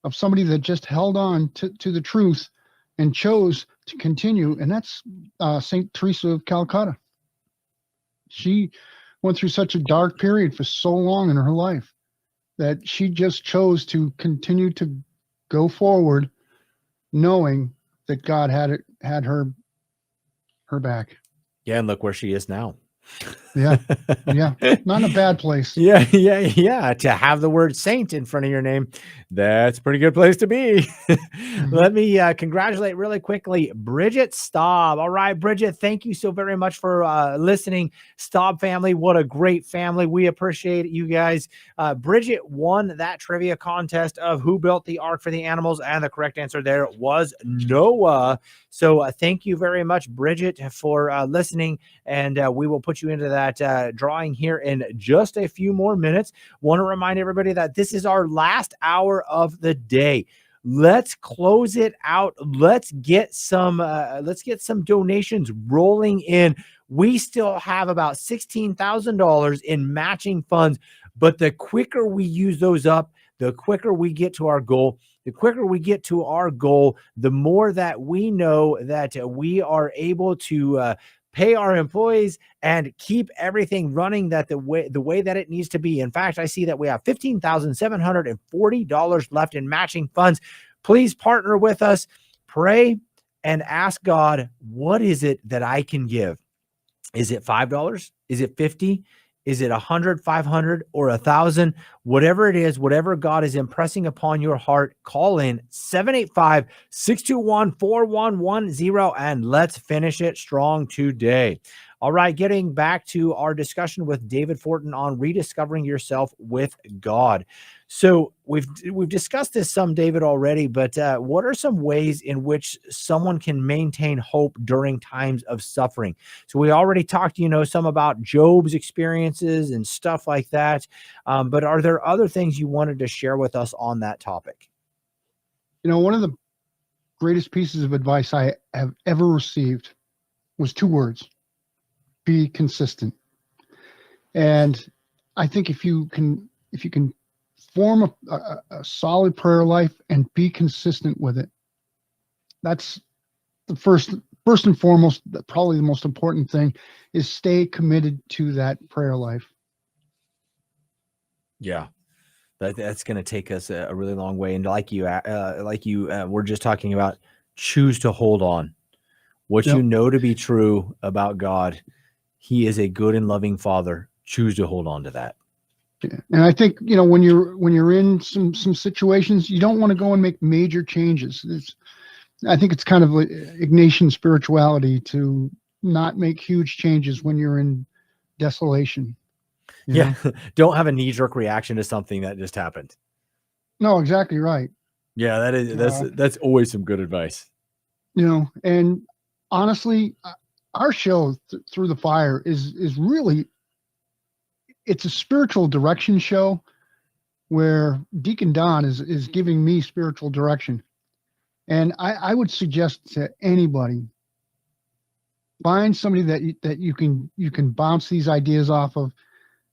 of somebody that just held on to the truth and chose to continue, and that's St. Teresa of Calcutta. She went through such a dark period for so long in her life that she just chose to continue to go forward, knowing that God had her back. Yeah, and look where she is now. Yeah, not in a bad place. Yeah. To have the word saint in front of your name, that's a pretty good place to be. Let me congratulate really quickly Bridget Staub. All right, Bridget, thank you so very much for listening. Staub family, what a great family. We appreciate you guys. Bridget won that trivia contest of who built the ark for the animals, and the correct answer there was Noah. So thank you very much, Bridget, for listening, and we will put you into that that drawing here in just a few more minutes. Want to remind everybody that this is our last hour of the day. Let's close it out. Let's get some donations rolling in. We still have about $16,000 in matching funds, but the quicker we use those up, the quicker we get to our goal. The quicker we get to our goal, the more that we know that we are able to pay our employees and keep everything running the way that it needs to be. In fact, I see that we have $15,740 left in matching funds. Please partner with us, pray, and ask God, what is it that I can give? Is it $5? Is it $50? Is it 100, 500, or 1,000? Whatever it is, whatever God is impressing upon your heart, call in 785-621-4110, and let's finish it strong today. All right, getting back to our discussion with David Fortin on rediscovering yourself with God. So we've discussed this some, David, already, but what are some ways in which someone can maintain hope during times of suffering? So we already talked, some about Job's experiences and stuff like that. But are there other things you wanted to share with us on that topic? One of the greatest pieces of advice I have ever received was 2 words: be consistent. And I think if you can form a solid prayer life and be consistent with it, that's the first and foremost, probably the most important thing, is stay committed to that prayer life. Yeah, that's going to take us a really long way. And like you we're just talking about, choose to hold on. What you know to be true about God, He is a good and loving Father. Choose to hold on to that. Yeah. And I think, when you're in some situations, you don't want to go and make major changes. I think it's kind of like Ignatian spirituality to not make huge changes when you're in desolation. Yeah. Don't have a knee-jerk reaction to something that just happened. No, exactly right. Yeah, that's always some good advice. And honestly, our show Through the Fire is really, it's a spiritual direction show where Deacon Don is giving me spiritual direction. And I would suggest to anybody, find somebody that you can bounce these ideas off of.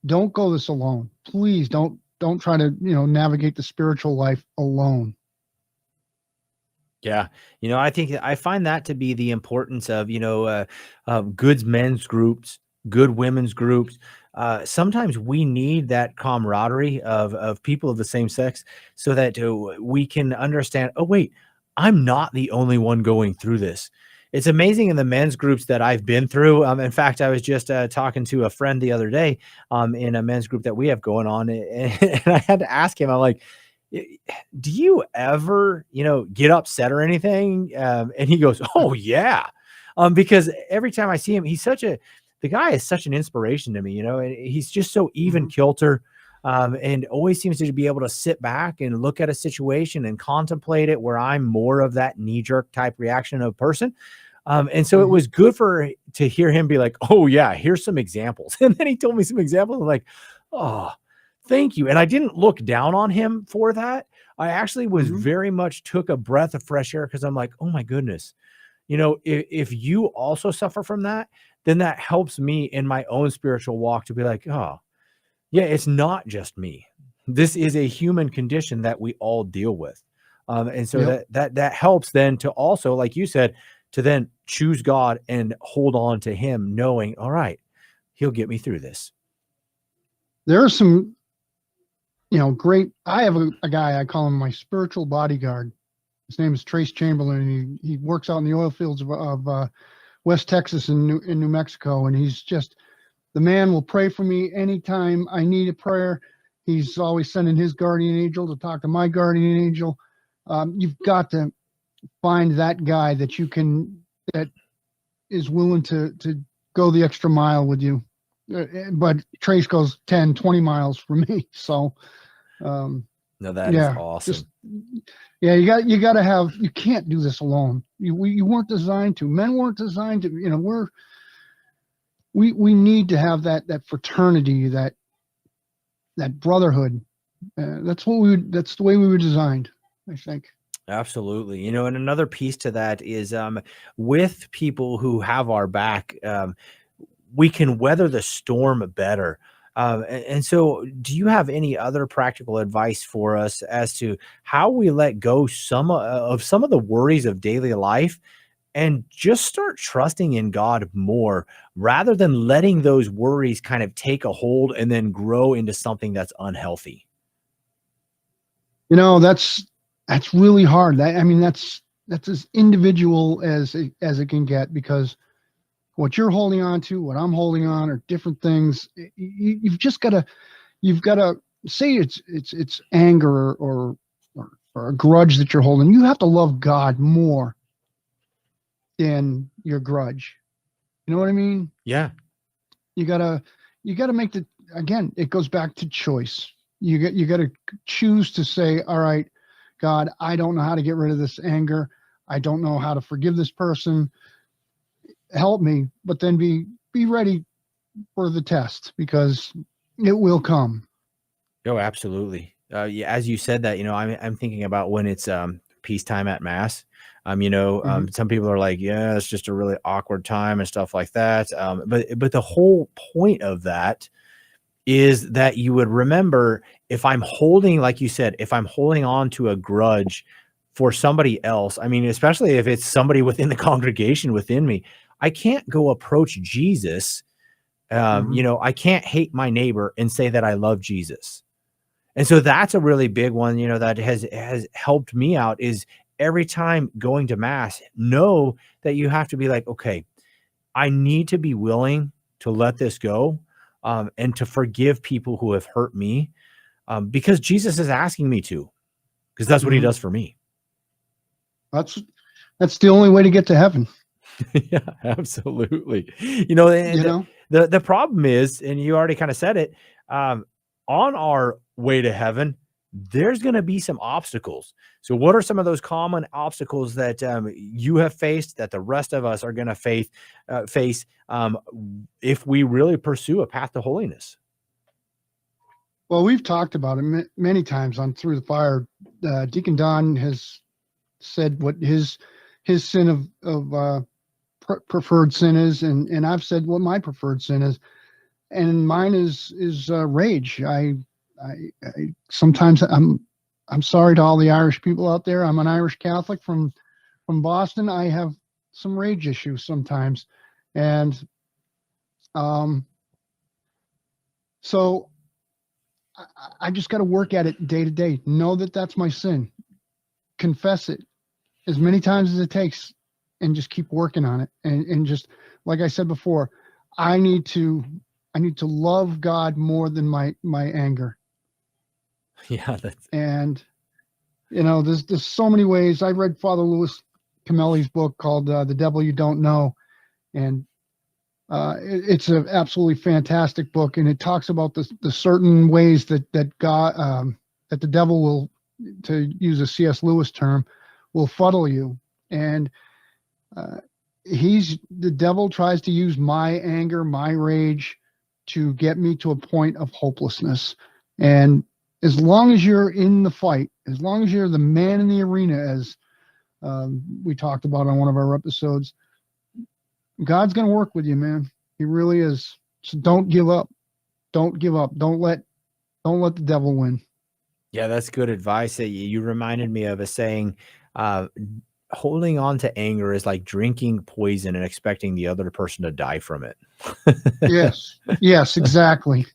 Don't go this alone. Please don't try to, navigate the spiritual life alone. Yeah. I find that to be the importance of, good men's groups, good women's groups. Sometimes we need that camaraderie of people of the same sex so that we can understand, oh, wait, I'm not the only one going through this. It's amazing in the men's groups that I've been through. In fact, I was just talking to a friend the other day in a men's group that we have going on. And I had to ask him, I'm like, do you ever, get upset or anything? And he goes, oh yeah. Because every time I see him, the guy is such an inspiration to me, and he's just so even kilter, and always seems to be able to sit back and look at a situation and contemplate it, where I'm more of that knee-jerk type reaction of person. And so it was good to hear him be like, oh yeah, here's some examples. And then he told me some examples. I'm like, oh, thank you. And I didn't look down on him for that. I actually was very much took a breath of fresh air, because I'm like, oh my goodness, if you also suffer from that, then that helps me in my own spiritual walk to be like, oh yeah, it's not just me. This is a human condition that we all deal with. And so that helps then to also, like you said, to then choose God and hold on to Him, knowing, all right, He'll get me through this. There are some, great, I have a guy, I call him my spiritual bodyguard. His name is Trace Chamberlain. He works out in the oil fields of West Texas and New Mexico. And he's just, the man will pray for me anytime I need a prayer. He's always sending his guardian angel to talk to my guardian angel. You've got to find that guy that is willing to go the extra mile with you. But Trace goes 10, 20 miles for me. So, no, that is awesome. You got to have, you can't do this alone. You weren't designed to, men weren't designed to, we need to have that fraternity, that brotherhood. That's the way we were designed, I think. Absolutely. And another piece to that is with people who have our back, we can weather the storm better. And so, do you have any other practical advice for us as to how we let go of some of the worries of daily life and just start trusting in God more rather than letting those worries kind of take a hold and then grow into something that's unhealthy? That's really hard. I mean, that's as individual as it can get, because what you're holding on to, what I'm holding on, are different things. You've just got to say it's anger or a grudge that you're holding. You have to love God more than your grudge. You know what I mean? Yeah. You gotta make again, it goes back to choice. You gotta choose to say, all right, God, I don't know how to get rid of this anger. I don't know how to forgive this person. Help me. But then be ready for the test, because it will come. Oh, absolutely. Yeah, as you said that, I'm thinking about when it's peacetime at mass. Hmm. Some people are like, yeah, it's just a really awkward time and stuff like that. But the whole point of that is that you would remember, if I'm holding, like you said, if I'm holding on to a grudge for somebody else, I mean, especially if it's somebody within the congregation within me, I can't go approach Jesus. Hmm. I can't hate my neighbor and say that I love Jesus. And so that's a really big one, that has helped me out, is every time going to mass, know that you have to be like, okay, I need to be willing to let this go, and to forgive people who have hurt me, because Jesus is asking me to, because that's what he Hmm. does for me. That's the only way to get to heaven. Yeah, absolutely. And You know. the problem is, and you already kind of said it, on our way to heaven, there's going to be some obstacles. So, what are some of those common obstacles that you have faced, that the rest of us are going to face if we really pursue a path to holiness? Well, we've talked about it many times on Through the Fire. Deacon Don has said what his sin of preferred sin is, and I've said what my preferred sin is, and mine is rage. I sometimes I'm sorry to all the Irish people out there. I'm an Irish Catholic from Boston. I have some rage issues sometimes, and um, so I just got to work at it day to day. Know that that's my sin. Confess it as many times as it takes, and just keep working on it. And just like I said before, I need to love God more than my anger. Yeah, that's And there's so many ways. I read Father Louis Camelli's book called The Devil You Don't Know, and it's an absolutely fantastic book, and it talks about the certain ways that God, that the devil will, to use a C.S. Lewis term, will fuddle you. And uh, the devil tries to use my anger, my rage, to get me to a point of hopelessness. And as long as you're in the fight, as long as you're the man in the arena, as we talked about on one of our episodes, God's going to work with you, man. He really is. So don't give up. Don't give up. Don't let the devil win. Yeah, that's good advice. That you reminded me of a saying, uh, holding on to anger is like drinking poison and expecting the other person to die from it. Yes. Yes, exactly.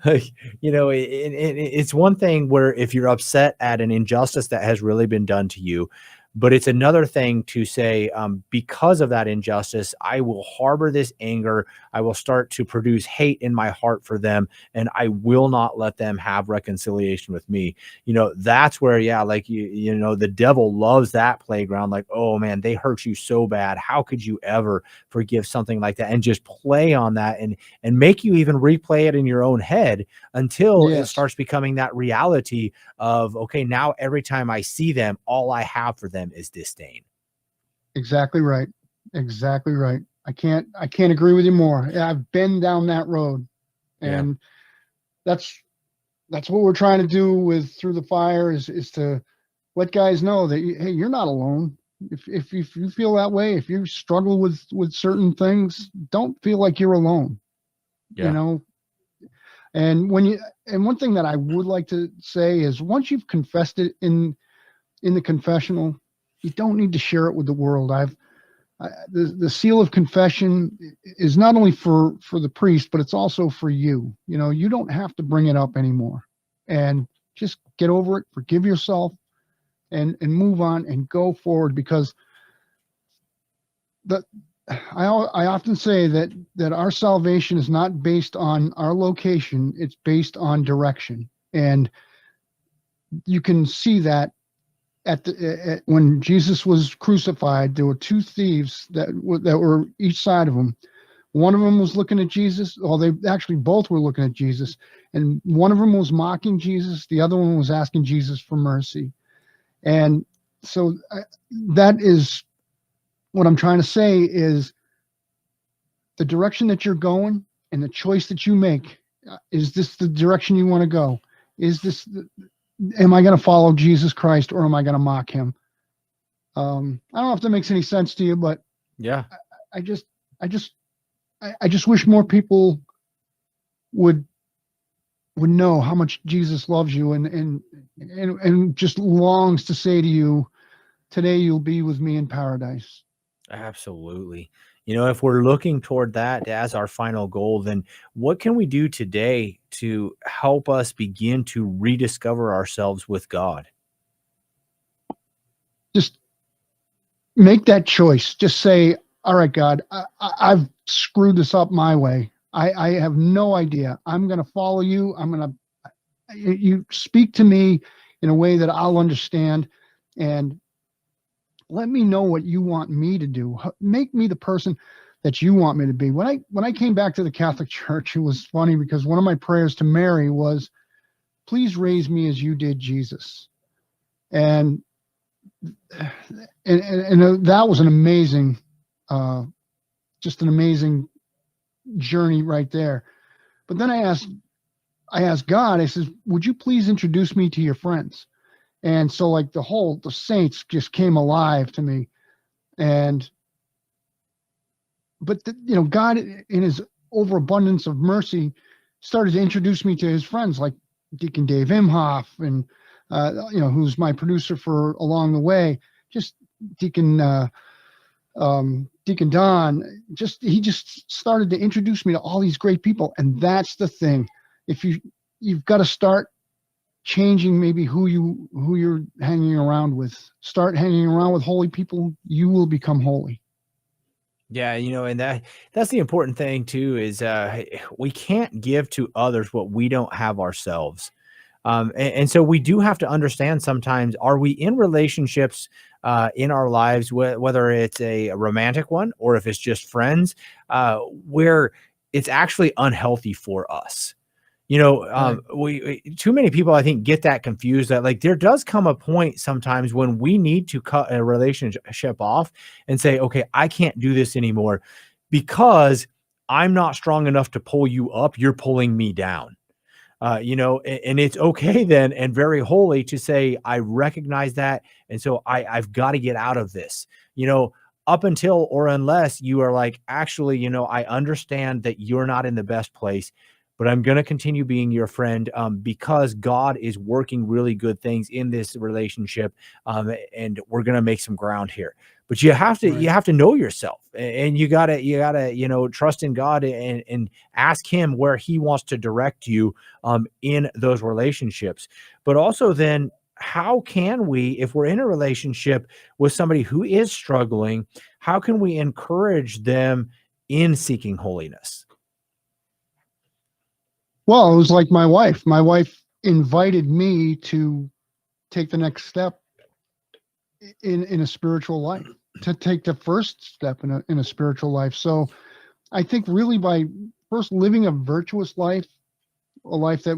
Like, it's one thing where if you're upset at an injustice that has really been done to you, but it's another thing to say, because of that injustice, I will harbor this anger. I will start to produce hate in my heart for them, and I will not let them have reconciliation with me. That's where, yeah, like the devil loves that playground. Like, oh man, they hurt you so bad. How could you ever forgive something like that? And just play on that and make you even replay it in your own head until it Yes, starts becoming that reality of, okay, now every time I see them, all I have for them is disdain. exactly right. Exactly right. I can't agree with you more. I've been down that road, Yeah. and that's what we're trying to do with Through the Fire is to let guys know that, hey, you're not alone. If you feel that way, if you struggle with certain things, don't feel like you're alone. You Yeah. know, and one thing that I would like to say is, once you've confessed it in the confessional, you don't need to share it with the world. The seal of confession is not only for the priest, but it's also for you. You know, you don't have to bring it up anymore, and just get over it, forgive yourself, and move on and go forward. Because I often say that our salvation is not based on our location; it's based on direction, and you can see that when Jesus was crucified. There were two thieves that were each side of him. One of them was looking at Jesus. Well, they actually both were looking at Jesus, and one of them was mocking Jesus. The other one was asking Jesus for mercy. And so that is what I'm trying to say, is the direction that you're going and the choice that you make. Is this the direction you want to go? Am I going to follow Jesus Christ, or am I going to mock him? I don't know if that makes any sense to you, but Yeah. I just wish more people would know how much Jesus loves you, and just longs to say to you, today you'll be with me in paradise. Absolutely. You know, if we're looking toward that as our final goal, then what can we do today to help us begin to rediscover ourselves with God? Just make that choice. Just say, all right, God, I've screwed this up my way. I have no idea. I'm going to follow you. You speak to me in a way that I'll understand, and let me know what you want me to do. Make me the person that you want me to be. When I came back to the Catholic Church, it was funny, because one of my prayers to Mary was, please raise me as you did Jesus. And that was an amazing, just an amazing journey right there. But then I asked God, I says, would you please introduce me to your friends? And so, like, the saints just came alive to me. But God, in his overabundance of mercy, started to introduce me to his friends, like Deacon Dave Imhoff, and who's my producer for Along the Way. Just Deacon Don. He just started to introduce me to all these great people, and that's the thing. If you've got to start changing maybe who you're hanging around with. Start hanging around with holy people. You will become holy. Yeah, you know, and that's the important thing too, is we can't give to others what we don't have ourselves. And so we do have to understand sometimes, are we in relationships in our lives, whether it's a romantic one or if it's just friends, where it's actually unhealthy for us. You know, Right. we too many people, I think, get that confused, that like there does come a point sometimes when we need to cut a relationship off and say, okay, I can't do this anymore because I'm not strong enough to pull you up. You're pulling me down. And it's okay then, and very holy, to say, I recognize that. And so I've got to get out of this, up until or unless you are like, actually, I understand that you're not in the best place, but I'm going to continue being your friend, because God is working really good things in this relationship. And we're going to make some ground here. But you have to, Right. you have to know yourself, and you gotta, trust in God, and ask him where he wants to direct you in those relationships. But also then, how can we, if we're in a relationship with somebody who is struggling, how can we encourage them in seeking holiness? Well, it was like my wife. My wife invited me to take the next step in a spiritual life, to take the first step in a spiritual life. So I think really by first living a virtuous life, a life that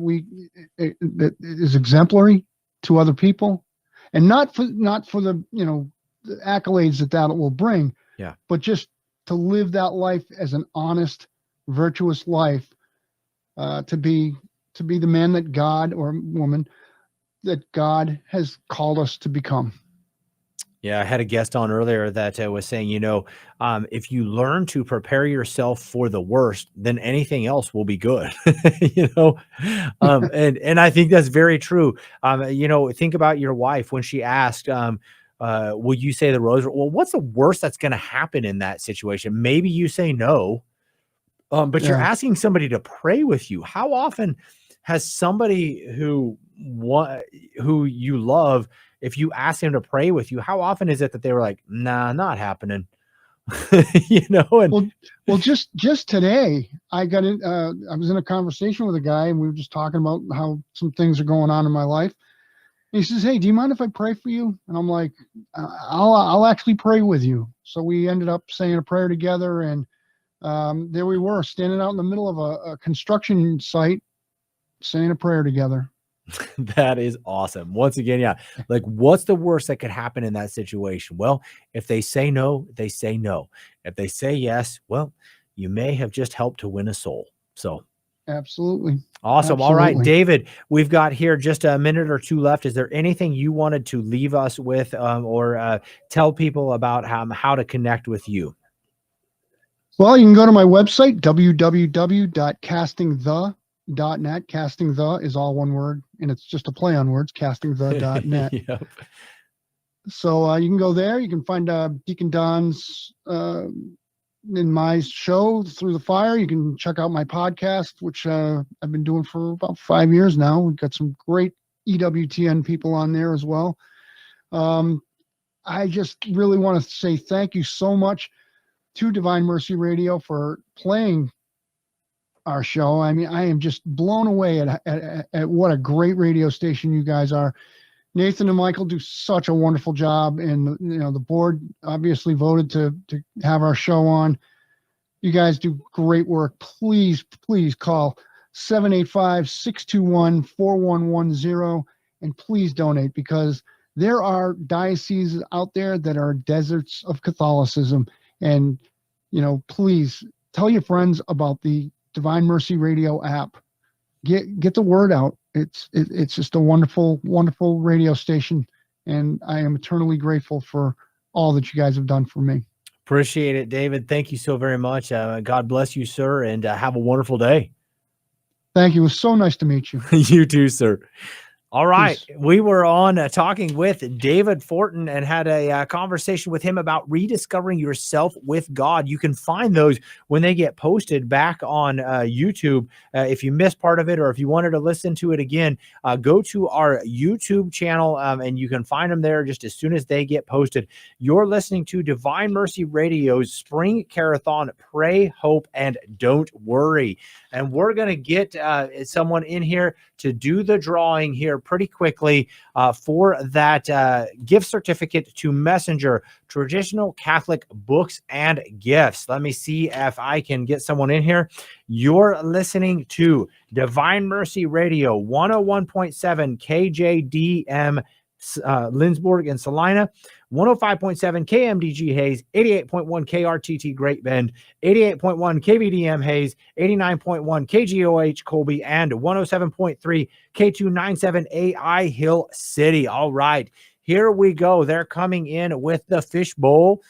that is exemplary to other people, and not for the the accolades that will bring, Yeah. but just to live that life as an honest, virtuous life, to be the man that God, or woman that God has called us to become. Yeah, I had a guest on earlier that was saying, if you learn to prepare yourself for the worst, then anything else will be good. you know, and I think that's very true. Think about your wife when she asked, "Will you say the rosary?" Well, what's the worst that's going to happen in that situation? Maybe you say no, but you're Yeah. asking somebody to pray with you. How often has somebody who you love, if you ask him to pray with you, how often is it that they were like, "Nah, not happening." And Well, just today, I was in a conversation with a guy, and we were just talking about how some things are going on in my life. And he says, "Hey, do you mind if I pray for you?" And I'm like, I'll actually pray with you." So we ended up saying a prayer together, and there we were, standing out in the middle of a construction site, saying a prayer together. that is awesome. Once again, yeah. Like, what's the worst that could happen in that situation? Well, if they say no, they say no. If they say yes, well, you may have just helped to win a soul. So Absolutely. awesome. All right, Absolutely. David, we've got here just a minute or two left. Is there anything you wanted to leave us with, or tell people about how to connect with you? Well, you can go to my website, www.castingthe.net. Casting the is all one word, and it's just a play on words, castingthe.net. Yep. So you can go there. You can find Deacon Don's in my show, Through the Fire. You can check out my podcast, which I've been doing for about 5 years now. We've got some great EWTN people on there as well. I just really want to say thank you so much to Divine Mercy Radio for playing our show. I mean, I am just blown away at what a great radio station you guys are. Nathan and Michael do such a wonderful job, and the board obviously voted to have our show on. You guys do great work. Please call 785-621-4110 and please donate, because there are dioceses out there that are deserts of Catholicism. And please tell your friends about the Divine Mercy Radio app. Get the word out. It's just a wonderful radio station, and I am eternally grateful for all that you guys have done for me. Appreciate it, David. Thank you so very much. God bless you, sir, and have a wonderful day. Thank you. It was so nice to meet you. You too, sir. All right. Peace. We were on talking with David Fortin and had a conversation with him about rediscovering yourself with God. You can find those when they get posted back on YouTube. If you missed part of it, or if you wanted to listen to it again, go to our YouTube channel and you can find them there just as soon as they get posted. You're listening to Divine Mercy Radio's Spring Care-a-thon, Pray, Hope, and Don't Worry. And we're going to get someone in here to do the drawing here pretty quickly for that gift certificate to Messenger, Traditional Catholic Books and Gifts. Let me see if I can get someone in here. You're listening to Divine Mercy Radio, 101.7 KJDM Lindsborg and Salina, 105.7 KMDG Hayes, 88.1 KRTT Great Bend, 88.1 KVDM Hayes, 89.1 KGOH Colby, and 107.3 K297 AI Hill City. All right, here we go. They're coming in with the fishbowl,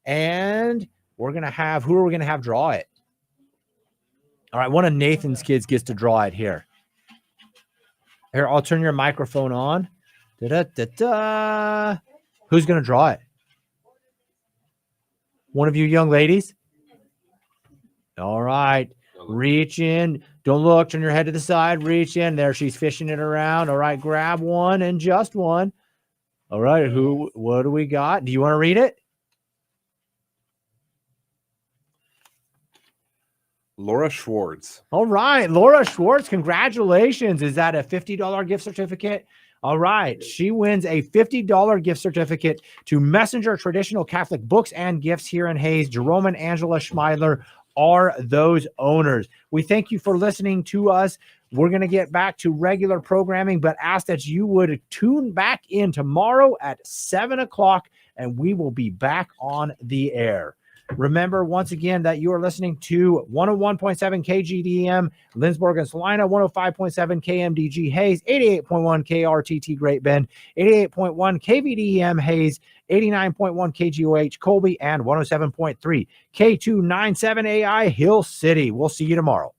and we're going to have, who are we going to have draw it? All right, one of Nathan's kids gets to draw it here. Here, I'll turn your microphone on. Da-da-da-da. Who's going to draw it? One of you young ladies? All right. Reach in. Don't look. Turn your head to the side. Reach in. There, she's fishing it around. All right. Grab one and just one. All right. What do we got? Do you want to read it? Laura Schwartz. All right. Laura Schwartz, congratulations. Is that a $50 gift certificate? All right. She wins a $50 gift certificate to Messenger Traditional Catholic Books and Gifts here in Hayes. Jerome and Angela Schmeidler are those owners. We thank you for listening to us. We're going to get back to regular programming, but ask that you would tune back in tomorrow at 7 o'clock, and we will be back on the air. Remember, once again, that you are listening to 101.7 KGDM, Lindsborg and Salina, 105.7 KMDG Hayes, 88.1 KRTT Great Bend, 88.1 KVDM Hayes, 89.1 KGOH Colby, and 107.3 K297AI Hill City. We'll see you tomorrow.